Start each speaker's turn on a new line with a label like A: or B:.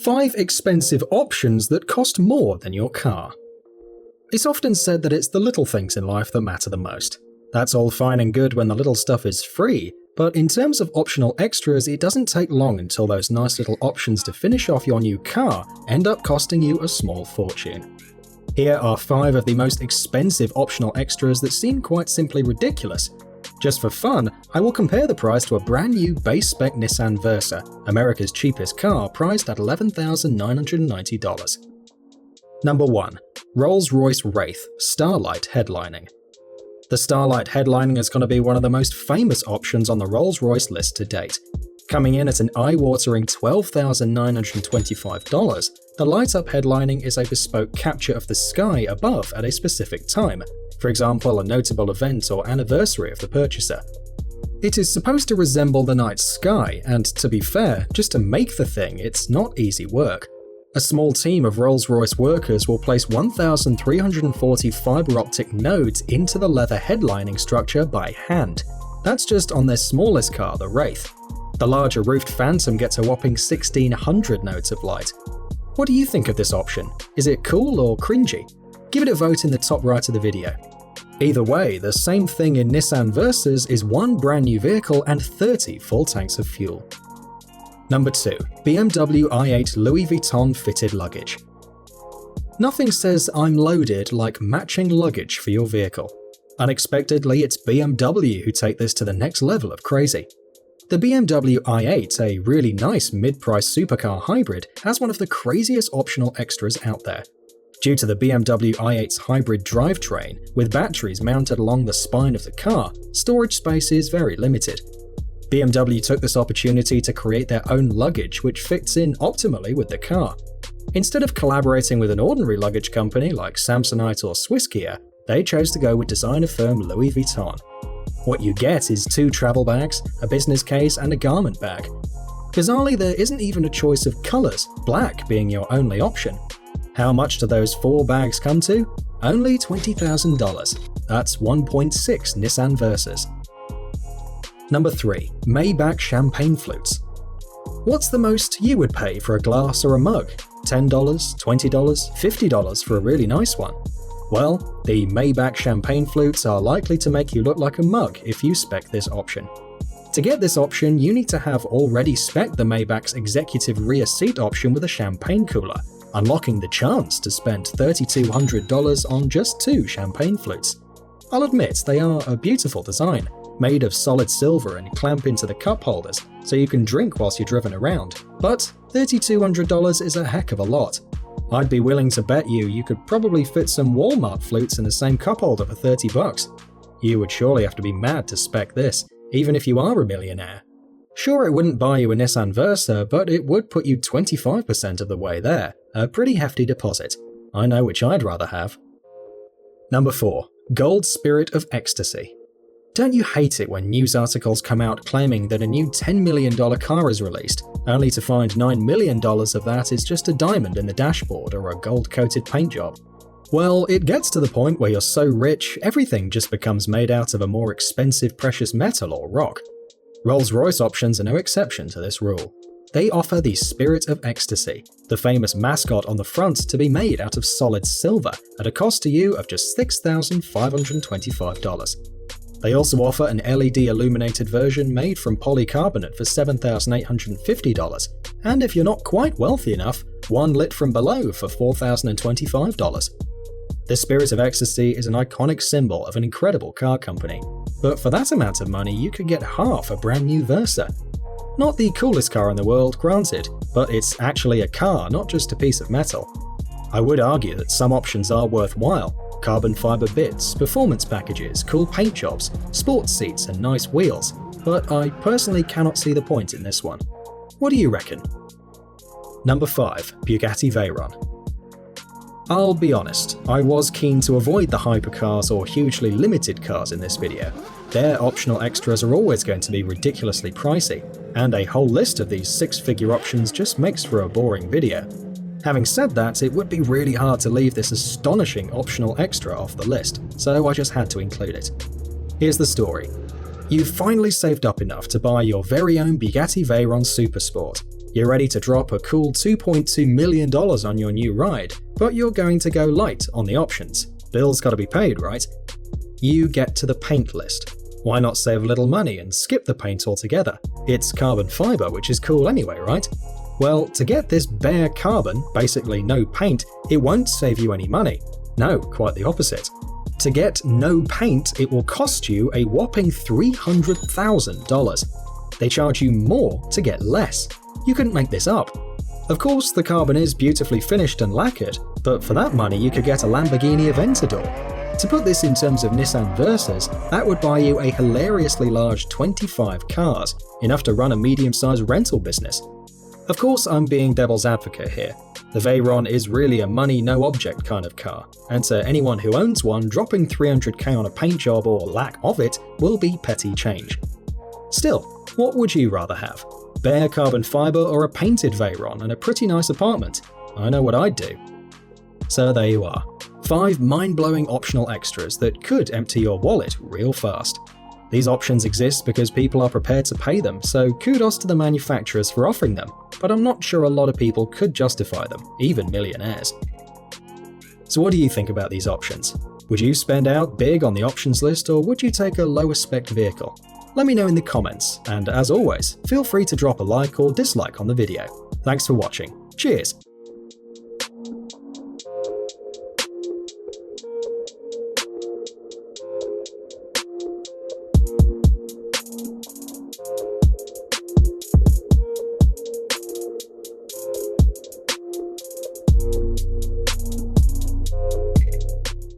A: 5 expensive options that cost more than your car. It's often said that it's the little things in life that matter the most. That's all fine and good when the little stuff is free, but in terms of optional extras, it doesn't take long until those nice little options to finish off your new car end up costing you a small fortune. Here are 5 of the most expensive optional extras that seem quite simply ridiculous. Just for fun, I will compare the price to a brand new base-spec Nissan Versa, America's cheapest car, priced at $11,990. Number 1. Rolls-Royce Wraith Starlight headlining. The Starlight headlining is going to be one of the most famous options on the Rolls-Royce list to date. Coming in at an eye-watering $12,925, the light-up headlining is a bespoke capture of the sky above at a specific time, for example a notable event or anniversary of the purchaser. It is supposed to resemble the night sky, and to be fair, just to make the thing, it's not easy work. A small team of Rolls-Royce workers will place 1,340 fiber optic nodes into the leather headlining structure by hand. That's just on their smallest car, the Wraith. The larger roofed Phantom gets a whopping 1,600 nodes of light. What do you think of this option? Is it cool or cringy? Give it a vote in the top right of the video. Either way, the same thing in Nissan Versas is 1 brand new vehicle and 30 full tanks of fuel. Number 2. BMW i8 Louis Vuitton fitted luggage. Nothing says I'm loaded like matching luggage for your vehicle. Unexpectedly, it's BMW who take this to the next level of crazy. The BMW i8, a really nice mid-price supercar hybrid, has one of the craziest optional extras out there. Due to the BMW i8's hybrid drivetrain, with batteries mounted along the spine of the car, storage space is very limited. BMW took this opportunity to create their own luggage which fits in optimally with the car. Instead of collaborating with an ordinary luggage company like Samsonite or Swissgear, they chose to go with designer firm Louis Vuitton. What you get is 2 travel bags, a business case, and a garment bag. Bizarrely, there isn't even a choice of colours, black being your only option. How much do those 4 bags come to? Only $20,000. That's 1.6 Nissan Versas. Number 3. Maybach champagne flutes. What's the most you would pay for a glass or a mug? $10, $20, $50 for a really nice one? Well, the Maybach champagne flutes are likely to make you look like a mug if you spec this option. To get this option, you need to have already spec'd the Maybach's executive rear seat option with a champagne cooler, unlocking the chance to spend $3,200 on just 2 champagne flutes. I'll admit they are a beautiful design, made of solid silver and clamp into the cup holders so you can drink whilst you're driven around, but $3,200 is a heck of a lot. I'd be willing to bet you could probably fit some Walmart flutes in the same cup holder for $30. You would surely have to be mad to spec this, even if you are a millionaire. Sure, it wouldn't buy you a Nissan Versa, but it would put you 25% of the way there, a pretty hefty deposit. I know which I'd rather have. Number 4. Gold Spirit of Ecstasy. Don't you hate it when news articles come out claiming that a new $10 million car is released, only to find $9 million of that is just a diamond in the dashboard or a gold-coated paint job? Well, it gets to the point where you're so rich, everything just becomes made out of a more expensive precious metal or rock. Rolls-Royce options are no exception to this rule. They offer the Spirit of Ecstasy, the famous mascot on the front, to be made out of solid silver at a cost to you of just $6,525. They also offer an LED illuminated version made from polycarbonate for $7,850, and if you're not quite wealthy enough, one lit from below for $4,025. The Spirit of Ecstasy is an iconic symbol of an incredible car company, but for that amount of money you could get half a brand new Versa. Not the coolest car in the world, granted, but it's actually a car, not just a piece of metal. I would argue that some options are worthwhile: carbon fiber bits, performance packages, cool paint jobs, sports seats and nice wheels, but I personally cannot see the point in this one. What do you reckon? Number 5. Bugatti Veyron. I'll be honest, I was keen to avoid the hypercars or hugely limited cars in this video. Their optional extras are always going to be ridiculously pricey, and a whole list of these 6-figure options just makes for a boring video. Having said that, it would be really hard to leave this astonishing optional extra off the list, so I just had to include it. Here's the story. You've finally saved up enough to buy your very own Bugatti Veyron Supersport. You're ready to drop a cool $2.2 million on your new ride, but you're going to go light on the options. Bills gotta be paid, right? You get to the paint list. Why not save a little money and skip the paint altogether? It's carbon fiber, which is cool anyway, right? Well, to get this bare carbon, basically no paint, it won't save you any money. No, quite the opposite. To get no paint, it will cost you a whopping $300,000. They charge you more to get less. You couldn't make this up. Of course, the carbon is beautifully finished and lacquered, but for that money you could get a Lamborghini Aventador. To put this in terms of Nissan Versas, that would buy you a hilariously large 25 cars, enough to run a medium-sized rental business. Of course, I'm being devil's advocate here. The Veyron is really a money no object kind of car, and to anyone who owns one, dropping $300k on a paint job or lack of it will be petty change. Still, what would you rather have? Bare carbon fiber or a painted Veyron and a pretty nice apartment? I know what I'd do. So there you are. 5 mind-blowing optional extras that could empty your wallet real fast. These options exist because people are prepared to pay them, so kudos to the manufacturers for offering them, but I'm not sure a lot of people could justify them, even millionaires. So what do you think about these options? Would you spend out big on the options list, or would you take a lower spec vehicle? Let me know in the comments, and as always, feel free to drop a like or dislike on the video. Thanks for watching. Cheers!